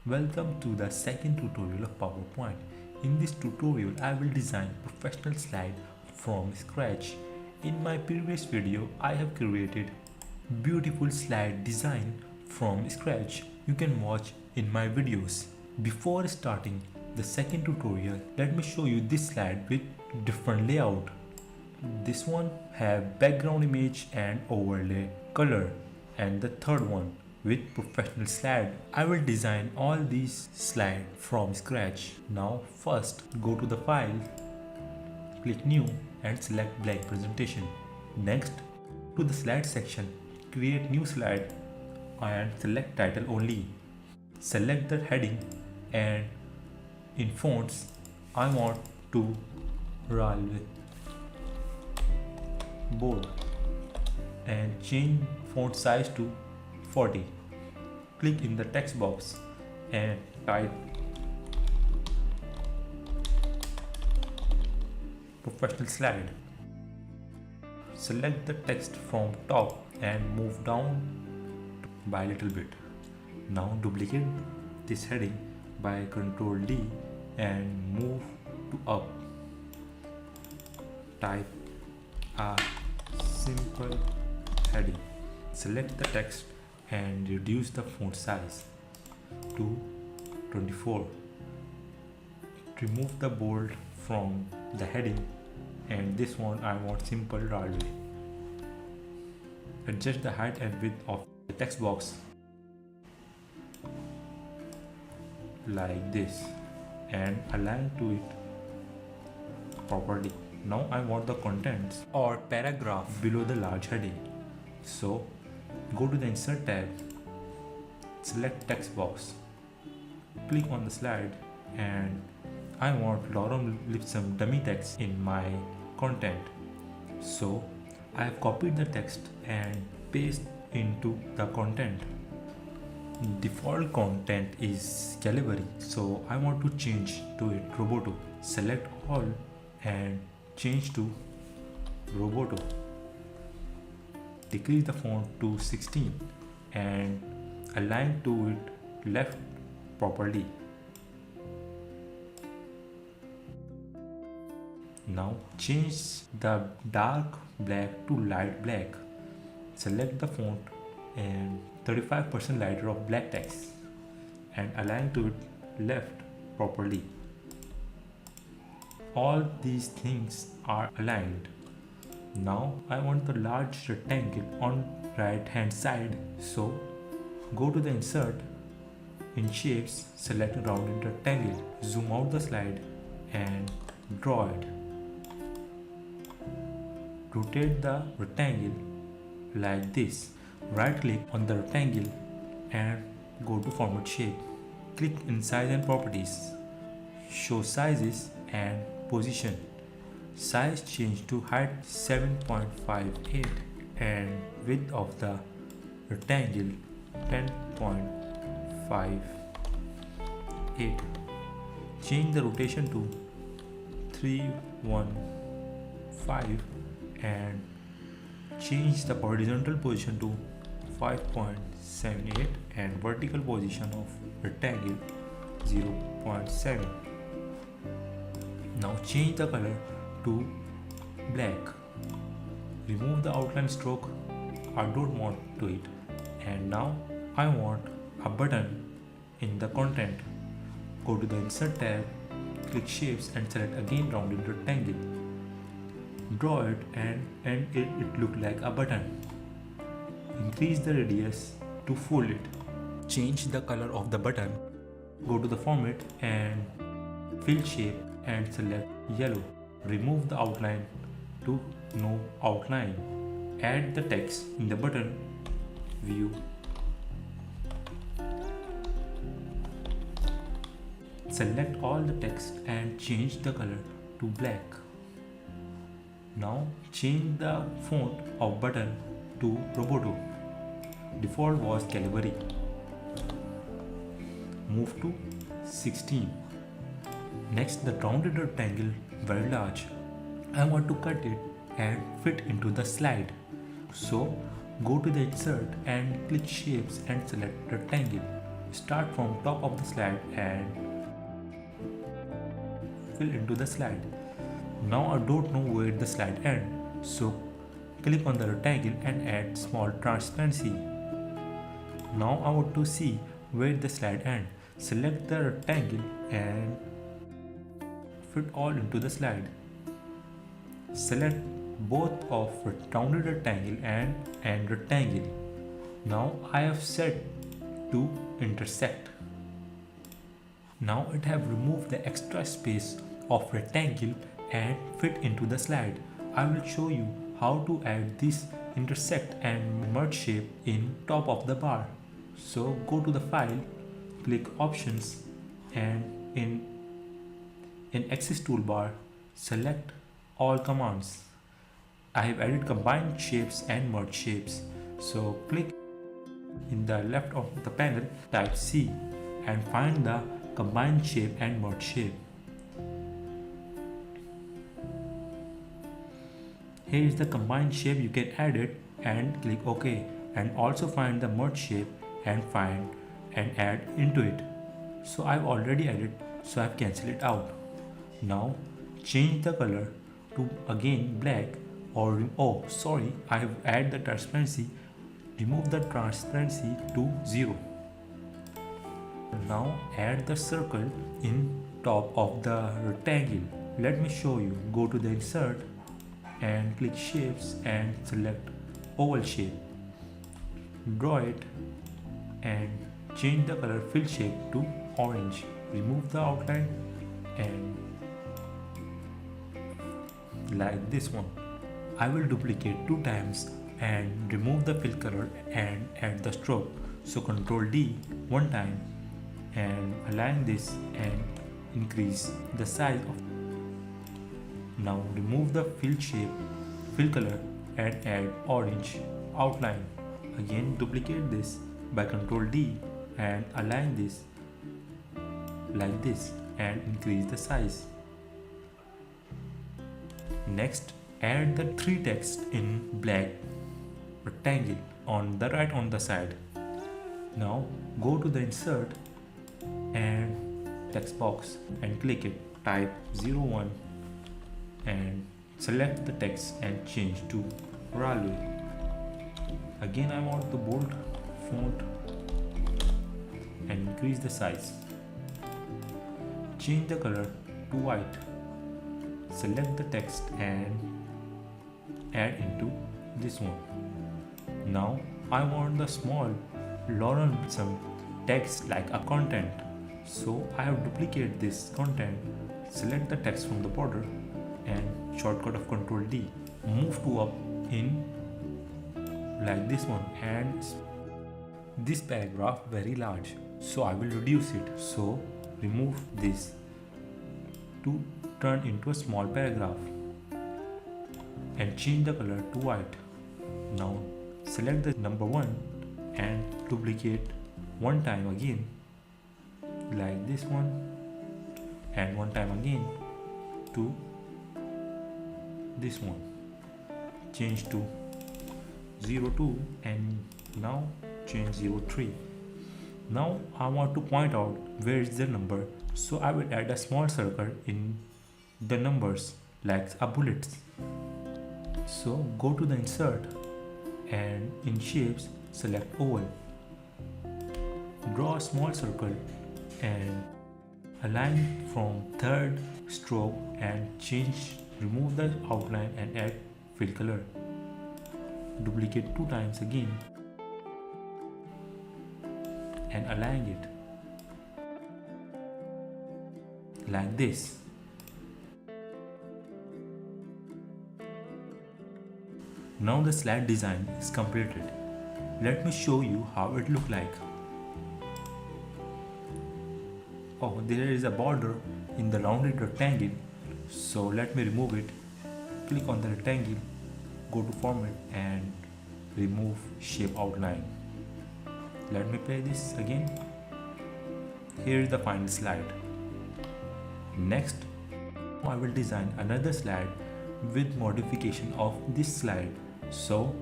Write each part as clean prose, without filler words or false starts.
Welcome to the second tutorial of PowerPoint. In this tutorial, I will design professional slide from scratch. In my previous video, I have created beautiful slide design from scratch. You can watch in my videos. Before starting the second tutorial, let me show you this slide with different layout. This one have background image and overlay color, and the third one with professional slide. I will design all these slides from scratch. Now first go to the file, click new and select blank presentation. Next to the slide section, create new slide and select title only. Select the heading and in fonts I want to railway board and change font size to 40. Click in the text box and type professional slide. Select the text from top and move down by a little bit. Now duplicate this heading by Ctrl D and move to up. Type a simple heading. Select the text and reduce the font size to 24. Remove the bold from the heading and this one I want simple railway. Adjust the height and width of the text box like this and align to it properly. Now I want the contents or paragraph below the large heading. So go to the insert tab, select text box, click on the slide and I want lorem ipsum dummy text in my content. So I have copied the text and paste into the content. Default content is Calibri, so I want to change to it Roboto. Select all and change to Roboto. Decrease the font to 16 and align to it left properly. Now change the dark black to light black. Select the font and 35% lighter of black text and align to it left properly. All these things are aligned. Now I want the large rectangle on right hand side, so go to the insert, in shapes select rounded rectangle, zoom out the slide and draw it. Rotate the rectangle like this. Right click on the rectangle and go to format shape. Click in size and properties, show sizes and position. Size change to height 7.58 and width of the rectangle 10.58. Change the rotation to 315 and change the horizontal position to 5.78 and vertical position of rectangle 0.7. Now change the color to black. Remove the outline stroke, I don't want to it, and now I want a button in the content. Go to the insert tab, click shapes and select again rounded rectangle. Draw it and it look like a button. Increase the radius to full it. Change the color of the button. Go to the format and fill shape and select yellow. Remove the outline to no outline. Add the text in the button view. Select all the text and change the color to black. Now change the font of button to Roboto. Default was Calibri. Move to 16. Next, the rounded rectangle very large. I want to cut it and fit into the slide. So go to the insert and click shapes and select rectangle. start from top of the slide and fill into the slide. Now I don't know where the slide ends, so click on the rectangle and add small transparency. Now I want to see where the slide ends. Select the rectangle and fit all into the slide. Select both of rounded rectangle and rectangle. Now I have set to intersect. Now it have removed the extra space of rectangle and fit into the slide. I will show you how to add this intersect and merge shape in top of the bar. So go to the file, click options, and in axis toolbar select all commands. I have added combined shapes and merge shapes. So click in the left of the panel, type C and find the combined shape and merge shape. Here is the combined shape, you can add it and click OK, and also find the merge shape and add into it. So I've already added, so I've cancelled it out. Now change the color to again black, or I have added the transparency. Remove the transparency to 0. Now add the circle in top of the rectangle. Let me show you. Go to the insert and click shapes and select oval shape. Draw it and change the color fill shape to orange. Remove the outline and like this one. I will duplicate 2 times and remove the fill color and add the stroke. So Ctrl D 1 time and align this and increase the size of. Now remove the fill shape, fill color and add orange outline. Again duplicate this by Ctrl D and align this like this and increase the size. Next, add the 3 text in black rectangle on the right on the side. Now go to the insert and text box and click it. Type 01 and select the text and change to Railway. Again I want the bold font and increase the size. Change the color to white. Select the text and add into this one. Now I want the small Lorem Ipsum text like a content. So I have duplicated this content. Select the text from the border and shortcut of Ctrl D. Move to up in like this one, and this paragraph very large, so I will reduce it. So remove this to turn into a small paragraph and change the color to white. Now select the number 1 and duplicate 1 time again like this one, and 1 time again to this one. Change to 02 and now change 03. Now I want to point out where is the number, so I will add a small circle in the numbers like a bullets. So go to the insert and in shapes select oval. Draw a small circle and align from 3rd stroke and remove the outline and add fill color. Duplicate 2 times again and align it like this. Now the slide design is completed. Let me show you how it look like. Oh, there is a border in the rounded rectangle, so let me remove it. Click on the rectangle, go to format and remove shape outline. Let me play this again. Here is the final slide. Next, I will design another slide with modification of this slide. So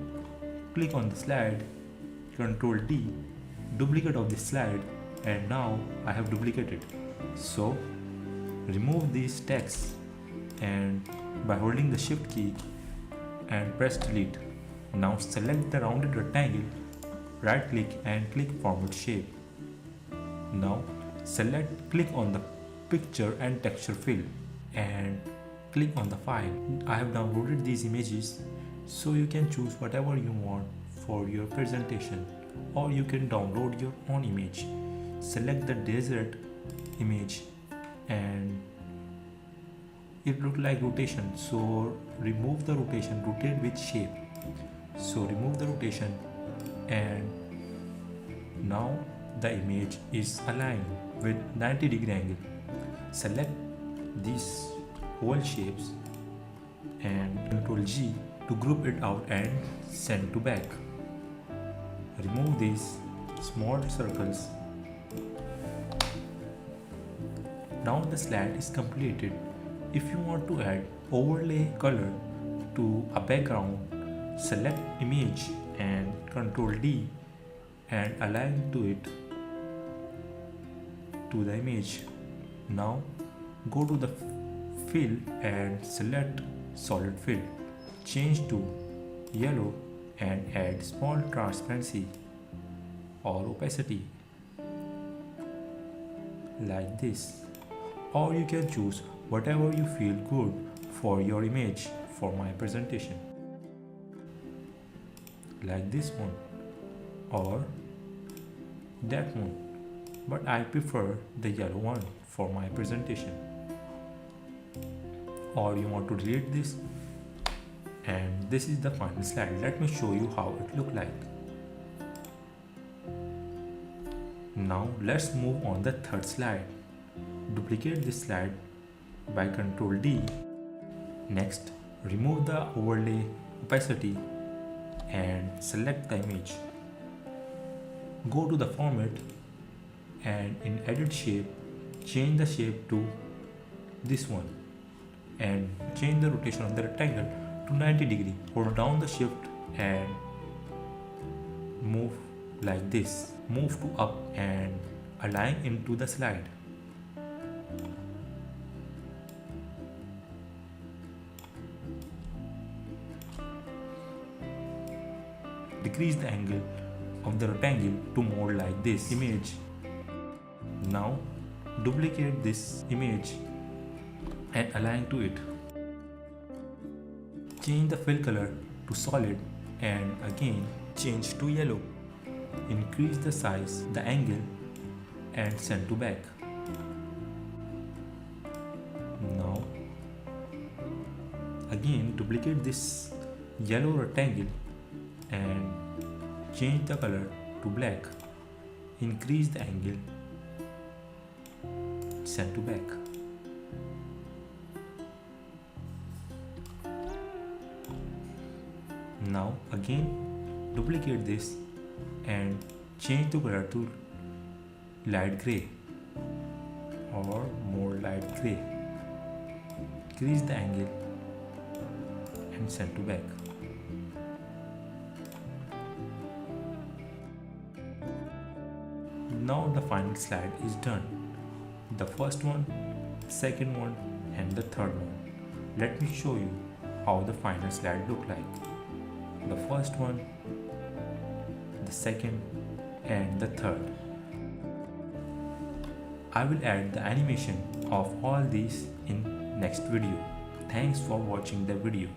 click on the slide, Ctrl D, duplicate of this slide and now I have duplicated. So remove these text and by holding the shift key and press delete. Now select the rounded rectangle, right click and click format shape. Now click on the picture and texture fill and click on the file. I have downloaded these images, so you can choose whatever you want for your presentation, or you can download your own image. Select the desert image and it look like rotation, so remove the rotation, rotate with shape. So remove the rotation and now the image is aligned with 90-degree angle. Select these whole shapes and Ctrl G to group it out and send to back. Remove these small circles. Now the slide is completed. If you want to add overlay color to a background, select image and Ctrl D and align to it to the image. Now go to the fill and select solid fill. Change to yellow and add small transparency or opacity like this, or you can choose whatever you feel good for your image. For my presentation, like this one or that one, but I prefer the yellow one for my presentation. Or you want to delete this, and this is the final slide. Let me show you how it look like. Now let's move on the third slide. Duplicate this slide by Ctrl D. Next, remove the overlay opacity and select the image. Go to the format and in edit shape, change the shape to this one and change the rotation of the rectangle to 90 degree. Hold down the shift and move like this. Move to up and align into the slide. Decrease the angle of the rectangle to more like this image. Now duplicate this image and align to it. Change the fill color to solid and again change to yellow. Increase the size, the angle and send to back. Now again duplicate this yellow rectangle and change the color to black. Increase the angle, send to back. Now again duplicate this and change the color to light gray or more light gray. Increase the angle and send to back. Now the final slide is done. The first one, second one and the third one. Let me show you how the final slide look like. The first one, the second and the third. I will add the animation of all these in next video. Thanks for watching the video.